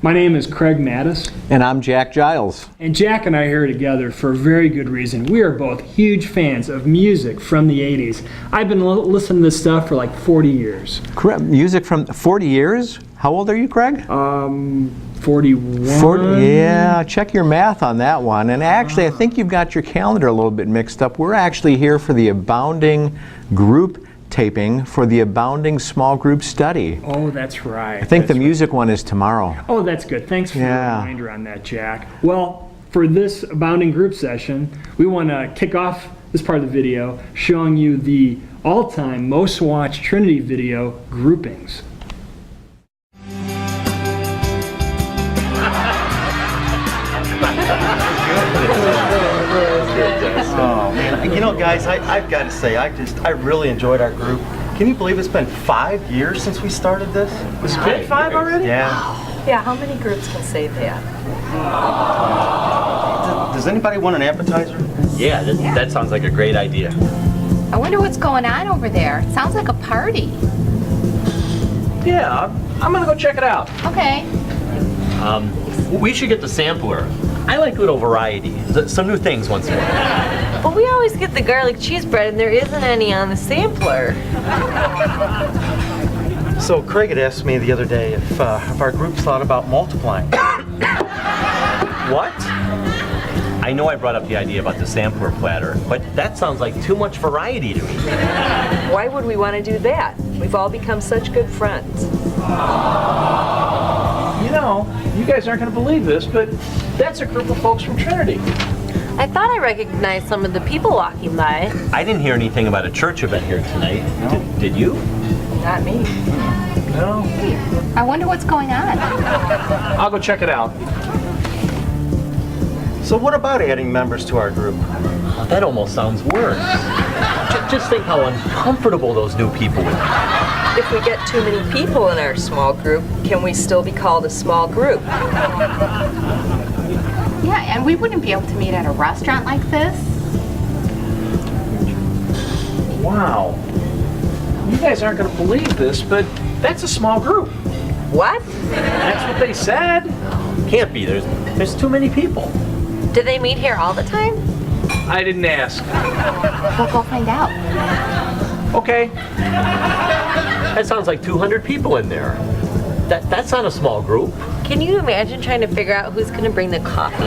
My name is Craig Mattis. And I'm Jack Giles. And Jack and I are here together for a very good reason. We are both huge fans of music from the 80s. I've been listening to this stuff for like 40 years. Music from 40 years? How old are you, Craig? 41. 40, yeah, check your math on that one. And actually, I think you've got your calendar a little bit mixed up. We're actually here for the Abounding group taping for the Abounding small group study. Oh, that's right. I think the music one is tomorrow. Oh, that's good. Thanks for the reminder on that, Jack. Well, for this Abounding group session, we want to kick off this part of the video showing you the all-time most watched Trinity video groupings. Oh man, you know guys, I've got to say, I really enjoyed our group. Can you believe it's been 5 years since we started this? It's been 5 already? Yeah. Yeah, how many groups can say that? Does anybody want an appetizer? Yeah, that sounds like a great idea. I wonder what's going on over there. It sounds like a party. Yeah, I'm gonna go check it out. Okay. We should get the sampler. I like little variety, some new things once in a while. Well, we always get the garlic cheese bread and there isn't any on the sampler. So Craig had asked me the other day if our groups thought about multiplying. What? I know I brought up the idea about the sampler platter, but that sounds like too much variety to me. Why would we want to do that? We've all become such good friends. You know, you guys aren't going to believe this, but that's a group of folks from Trinity. I thought I recognized some of the people walking by. I didn't hear anything about a church event here tonight. No. Did you? Not me. No. I wonder what's going on. I'll go check it out. So what about adding members to our group? Oh, that almost sounds worse. Just think how uncomfortable those new people would be. If we get too many people in our small group, can we still be called a small group? Yeah, and we wouldn't be able to meet at a restaurant like this. Wow. You guys aren't going to believe this, but that's a small group. What? That's what they said. Can't be. There's too many people. Do they meet here all the time? I didn't ask. We'll go find out. Okay. That sounds like 200 people in there. That's not a small group. Can you imagine trying to figure out who's going to bring the coffee?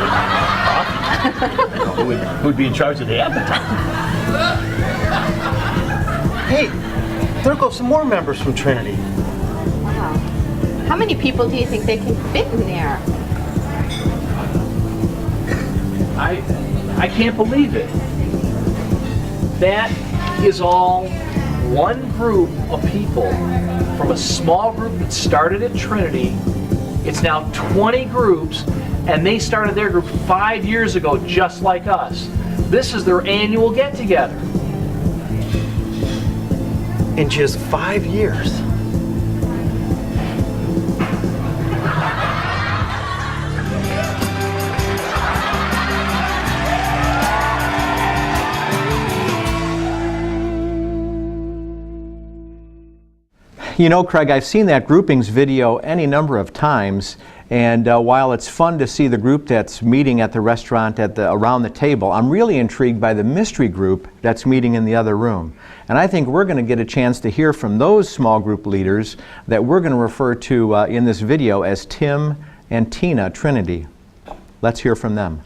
Who'd be in charge of the appetite? Hey, there go some more members from Trinity. Wow. How many people do you think they can fit in there? I can't believe it. That is all one group of people from a small group that started at Trinity. It's now 20 groups, and they started their group 5 years ago, just like us. This is their annual get-together. In just 5 years. You know, Craig, I've seen that groupings video any number of times, and while it's fun to see the group that's meeting at the restaurant around the table, I'm really intrigued by the mystery group that's meeting in the other room. And I think we're going to get a chance to hear from those small group leaders that we're going to refer to in this video as Tim and Tina Trinity. Let's hear from them.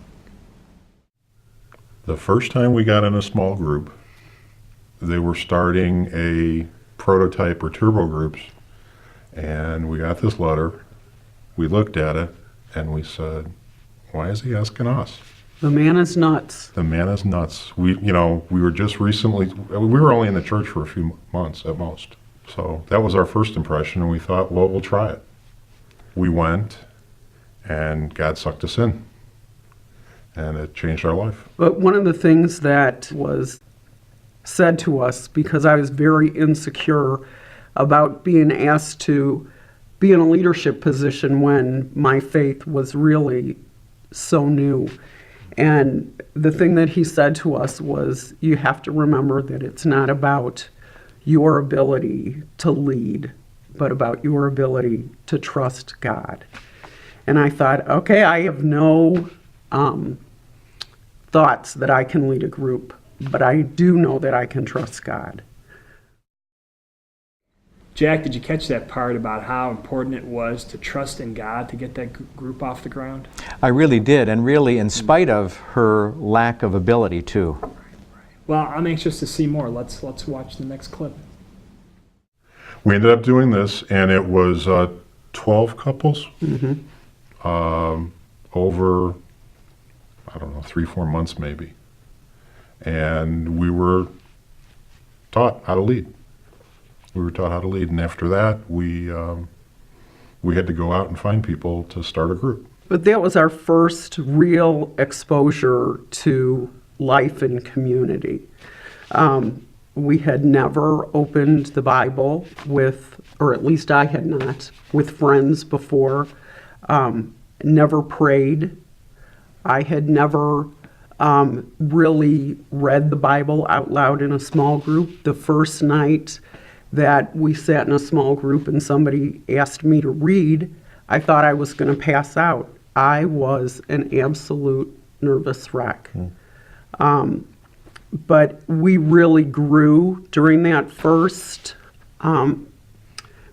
The first time we got in a small group, they were starting a prototype or turbo groups, and we got this letter. We looked at it and we said, why is he asking us? The man is nuts. The man is nuts. We were just recently, we were only in the church for a few months at most. So that was our first impression, and we thought, well, we'll try it. We went, and God sucked us in, and it changed our life. But one of the things that was said to us, because I was very insecure about being asked to be in a leadership position when my faith was really so new. And the thing that he said to us was, you have to remember that it's not about your ability to lead, but about your ability to trust God. And I thought, okay, I have no thoughts that I can lead a group, but I do know that I can trust God. Jack, did you catch that part about how important it was to trust in God to get that group off the ground? I really did, and really in spite of her lack of ability too. Well, I'm anxious to see more. Let's watch the next clip. We ended up doing this, and it was 12 couples over, I don't know, 3-4 months maybe. And we were taught how to lead. We were taught how to lead, and after that, we had to go out and find people to start a group. But that was our first real exposure to life and community. We had never opened the Bible with, or at least I had not, with friends before. Never prayed. I had never really read the Bible out loud in a small group. The first night that we sat in a small group and somebody asked me to read, I thought I was going to pass out. I was an absolute nervous wreck. But we really grew during that first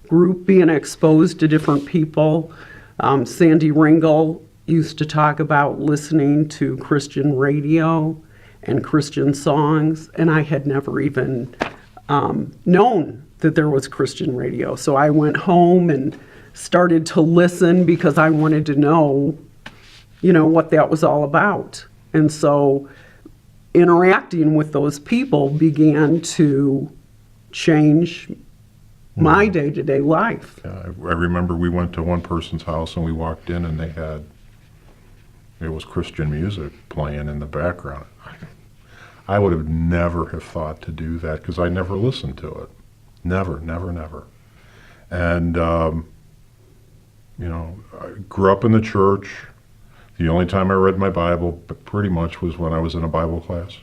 group, being exposed to different people. Sandy Ringel used to talk about listening to Christian radio and Christian songs, and I had never even known that there was Christian radio. So I went home and started to listen because I wanted to know, what that was all about. And so interacting with those people began to change my day-to-day life. Yeah, I remember we went to one person's house and we walked in and it was Christian music playing in the background. I would have never have thought to do that because I never listened to it. Never. And, I grew up in the church. The only time I read my Bible pretty much was when I was in a Bible class.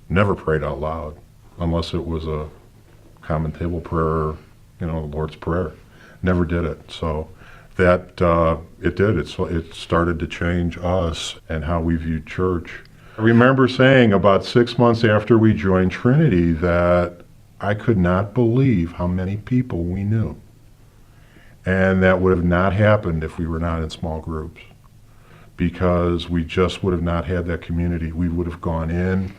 Never prayed out loud unless it was a common table prayer, the Lord's Prayer. Never did it. So that, it did. It started to change us and how we viewed church. I remember saying about 6 months after we joined Trinity that I could not believe how many people we knew. And that would have not happened if we were not in small groups, because we just would have not had that community. We would have gone in,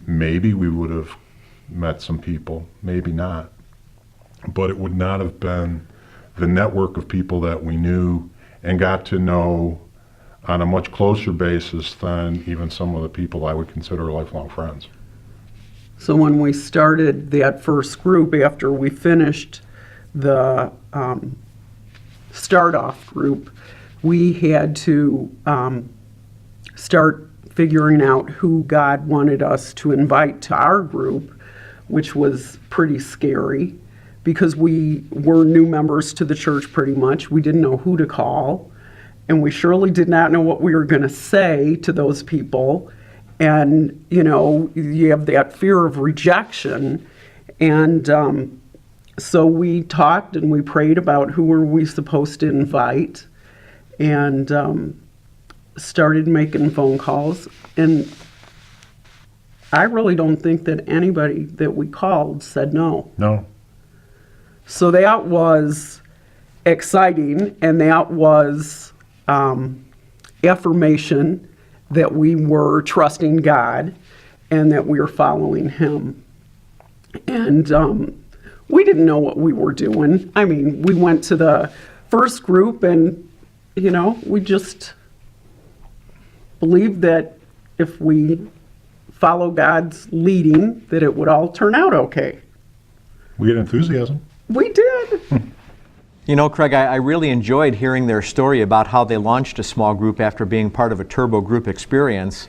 maybe we would have met some people, maybe not, but it would not have been the network of people that we knew and got to know on a much closer basis than even some of the people I would consider lifelong friends. So when we started that first group, after we finished the start-off group, we had to start figuring out who God wanted us to invite to our group, which was pretty scary because we were new members to the church pretty much. We didn't know who to call, and we surely did not know what we were going to say to those people. And, you have that fear of rejection. And so we talked and we prayed about who were we supposed to invite, and started making phone calls. And I really don't think that anybody that we called said no. No. So that was exciting, and that was affirmation that we were trusting God and that we were following Him. And we didn't know what we were doing. I mean, we went to the first group and, we just believed that if we follow God's leading, that it would all turn out okay. We had enthusiasm. We did. Craig, I really enjoyed hearing their story about how they launched a small group after being part of a turbo group experience,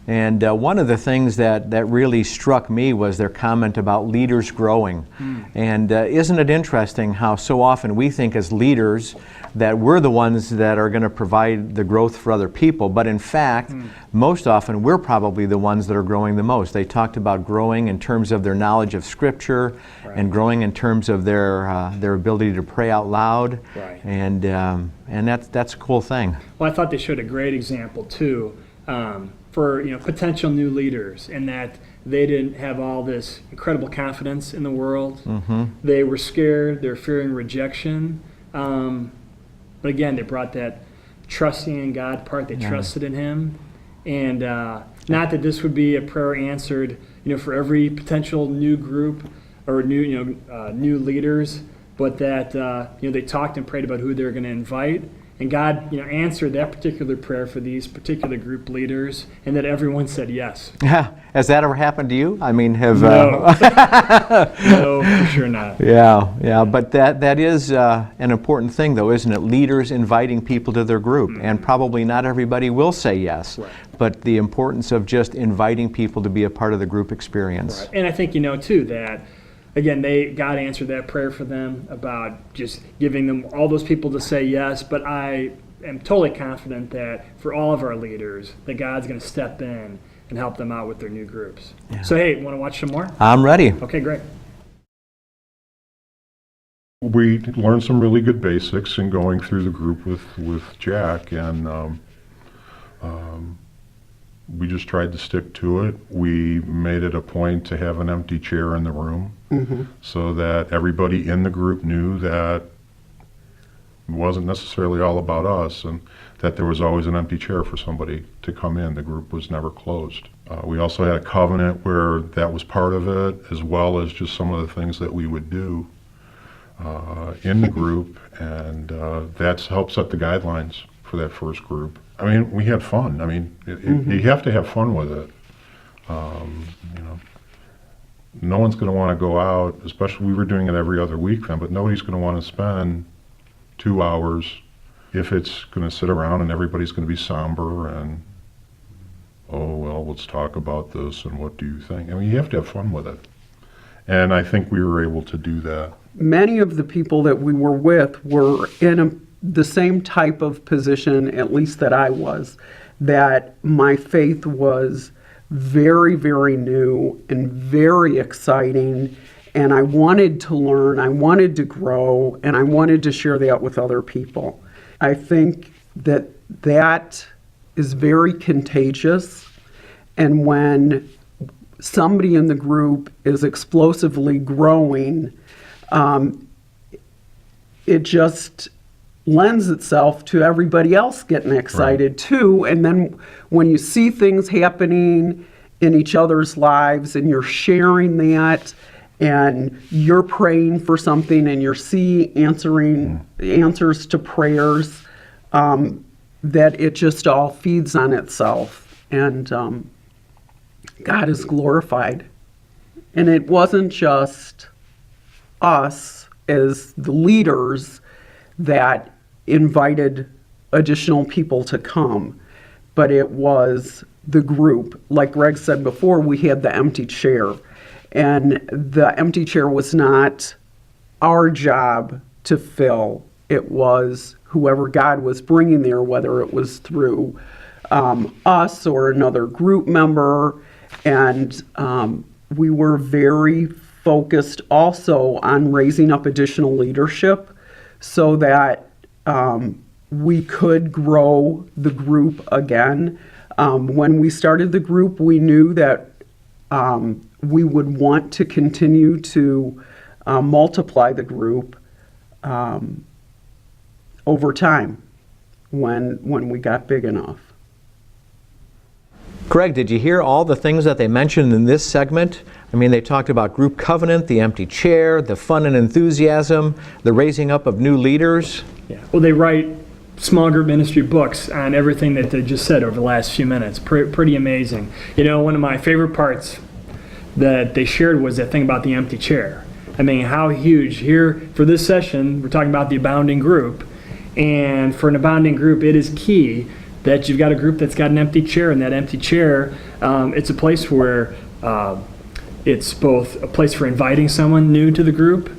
And one of the things that really struck me was their comment about leaders growing. And isn't it interesting how so often we think as leaders that we're the ones that are going to provide the growth for other people, but in fact, most often we're probably the ones that are growing the most. They talked about growing in terms of their knowledge of Scripture, and growing in terms of their ability to pray out loud, and that's a cool thing. Well, I thought they showed a great example too. For potential new leaders, in that they didn't have all this incredible confidence in the world. They were scared, they're fearing rejection. But again, they brought that trusting in God part. They trusted in Him, and not that this would be a prayer answered, for every potential new group or new leaders, but that they talked and prayed about who they were going to invite. And God, answered that particular prayer for these particular group leaders, and that everyone said yes. Yeah, has that ever happened to you? I mean, have no, no, for sure not. Yeah, but that is an important thing, though, isn't it? Leaders inviting people to their group, and probably not everybody will say yes. But the importance of just inviting people to be a part of the group experience. And I think too that. Again, God answered that prayer for them about just giving them all those people to say yes, but I am totally confident that for all of our leaders, that God's going to step in and help them out with their new groups. So hey, want to watch some more? I'm ready. Okay, great. We learned some really good basics in going through the group with Jack, and we just tried to stick to it. We made it a point to have an empty chair in the room, so that everybody in the group knew that it wasn't necessarily all about us, and that there was always an empty chair for somebody to come in. The group was never closed. We also had a covenant where that was part of it, as well as just some of the things that we would do in the group, and that's helped set the guidelines for that first group. I mean, we had fun. I mean, you have to have fun with it. No one's going to want to go out, especially we were doing it every other week then, but nobody's going to want to spend 2 hours if it's going to sit around and everybody's going to be somber and, oh, well, let's talk about this and what do you think? I mean, you have to have fun with it. And I think we were able to do that. Many of the people that we were with were in the same type of position, at least that I was, that my faith was very, very new and very exciting, and I wanted to learn, I wanted to grow, and I wanted to share that with other people. I think that is very contagious, and when somebody in the group is explosively growing, it just lends itself to everybody else getting excited too. And then when you see things happening in each other's lives and you're sharing that and you're praying for something and you're answering answers to prayers, that it just all feeds on itself, and God is glorified. And it wasn't just us as the leaders that invited additional people to come, but it was the group. Like Greg said before, we had the empty chair, and the empty chair was not our job to fill. It was whoever God was bringing there, whether it was through us or another group member, and we were very focused also on raising up additional leadership so that we could grow the group again. When we started the group, we knew that we would want to continue to multiply the group over time when we got big enough. Greg, did you hear all the things that they mentioned in this segment? I mean, they talked about group covenant, the empty chair, the fun and enthusiasm, the raising up of new leaders. Yeah. Well, they write small group ministry books on everything that they just said over the last few minutes. Pretty amazing. One of my favorite parts that they shared was that thing about the empty chair. I mean, how huge. Here, for this session, we're talking about the abounding group. And for an abounding group, it is key that you've got a group that's got an empty chair, and that empty chair, it's a place where it's both a place for inviting someone new to the group,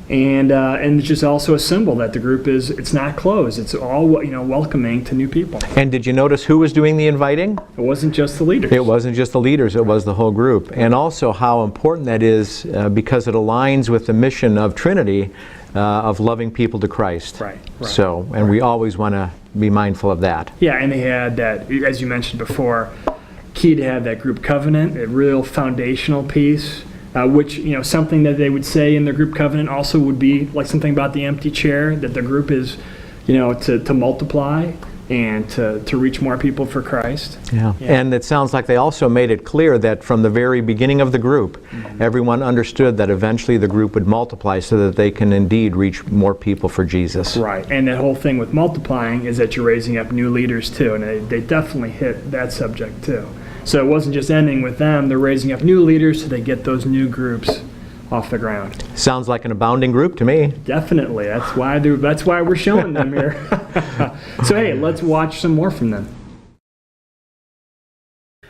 and it's just also a symbol that the group it's not closed. It's all welcoming to new people. And did you notice who was doing the inviting? It wasn't just the leaders. It wasn't just the leaders, it was the whole group. And also how important that is because it aligns with the mission of Trinity of loving people to Christ. Right. So, and we always want to be mindful of that. Yeah, and they had that, as you mentioned before, key to have that group covenant, a real foundational piece, which, something that they would say in their group covenant also would be like something about the empty chair, that the group is, to multiply and to reach more people for Christ. Yeah. And it sounds like they also made it clear that from the very beginning of the group, everyone understood that eventually the group would multiply so that they can indeed reach more people for Jesus. Right, and that whole thing with multiplying is that you're raising up new leaders too, and they definitely hit that subject too. So it wasn't just ending with them, they're raising up new leaders so they get those new groups off the ground. Sounds like an abounding group to me. Definitely, that's why we're showing them here. So hey, let's watch some more from them.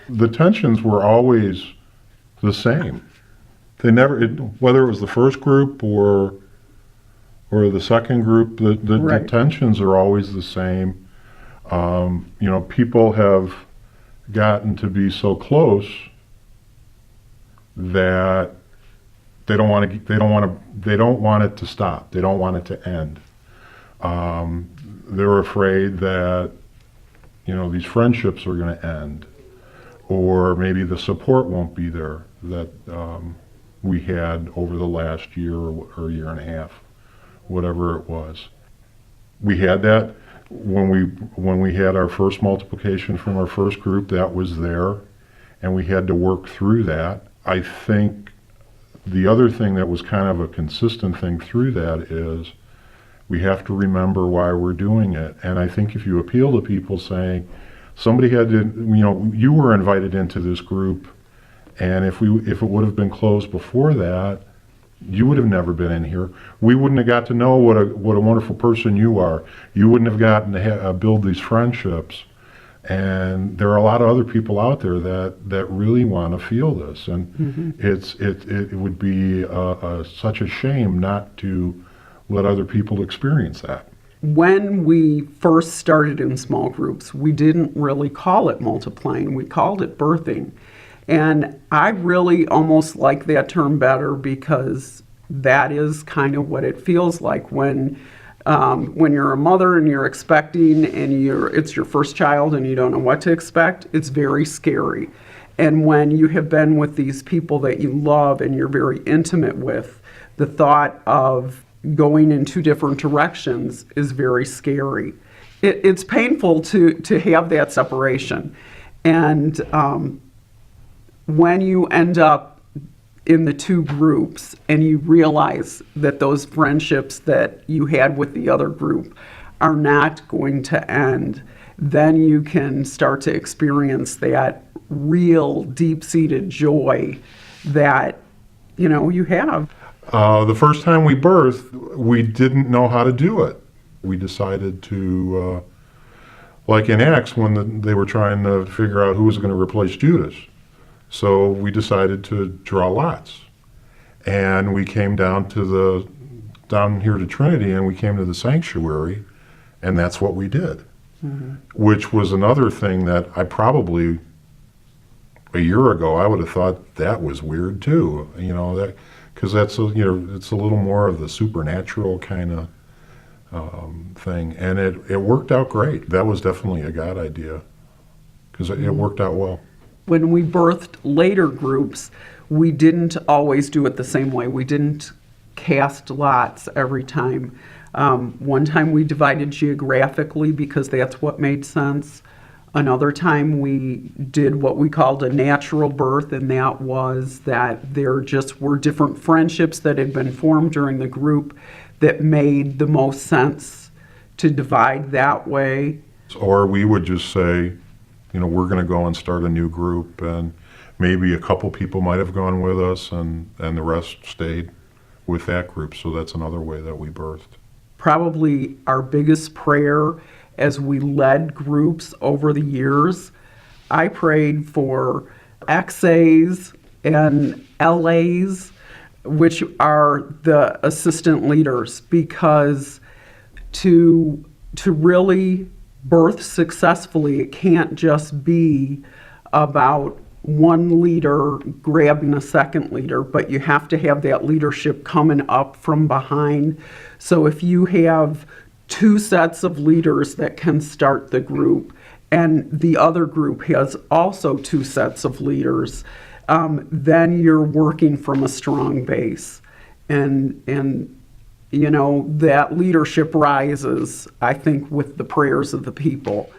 The tensions were always the same. They never, whether it was the first group or the second group, the tensions are always the same. People have gotten to be so close that they don't want it to stop. They don't want it to end. They're afraid that these friendships are going to end, or maybe the support won't be there that we had over the last year or year and a half, whatever it was. We had that when we had our first multiplication from our first group. That was there, and we had to work through that. I think the other thing that was kind of a consistent thing through that is we have to remember why we're doing it. And I think if you appeal to people saying, somebody had to, you were invited into this group, and if it would have been closed before that, you would have never been in here. We wouldn't have got to know what a wonderful person you are. You wouldn't have gotten to build these friendships. And there are a lot of other people out there that really want to feel this, and it would be such a shame not to let other people experience that. When we first started in small groups, we didn't really call it multiplying, we called it birthing. And I really almost like that term better because that is kind of what it feels like when you're a mother and you're expecting and it's your first child and you don't know what to expect. It's very scary. And when you have been with these people that you love and you're very intimate with, the thought of going in two different directions is very scary. It's painful to have that separation. And when you end up in the two groups and you realize that those friendships that you had with the other group are not going to end, then you can start to experience that real deep-seated joy that you have. The first time we birthed, we didn't know how to do it. We decided to, like in Acts, when they were trying to figure out who was going to replace Judas. So we decided to draw lots. And we came down here to Trinity, and we came to the sanctuary, and that's what we did. Which was another thing that I probably, a year ago, I would have thought that was weird too. Because that's it's a little more of the supernatural kind of thing, and it worked out great. That was definitely a God idea, because it worked out well. When we birthed later groups, we didn't always do it the same way. We didn't cast lots every time. One time we divided geographically because that's what made sense. Another time we did what we called a natural birth, and that was that there just were different friendships that had been formed during the group that made the most sense to divide that way. Or we would just say, we're going to go and start a new group, and maybe a couple people might have gone with us, and the rest stayed with that group. So that's another way that we birthed. Probably our biggest prayer as we led groups over the years. I prayed for XAs and LAs, which are the assistant leaders, because to really birth successfully, it can't just be about one leader grabbing a second leader, but you have to have that leadership coming up from behind. So if you have two sets of leaders that can start the group, and the other group has also two sets of leaders, then you're working from a strong base. And you know, that leadership rises, I think, with the prayers of the people.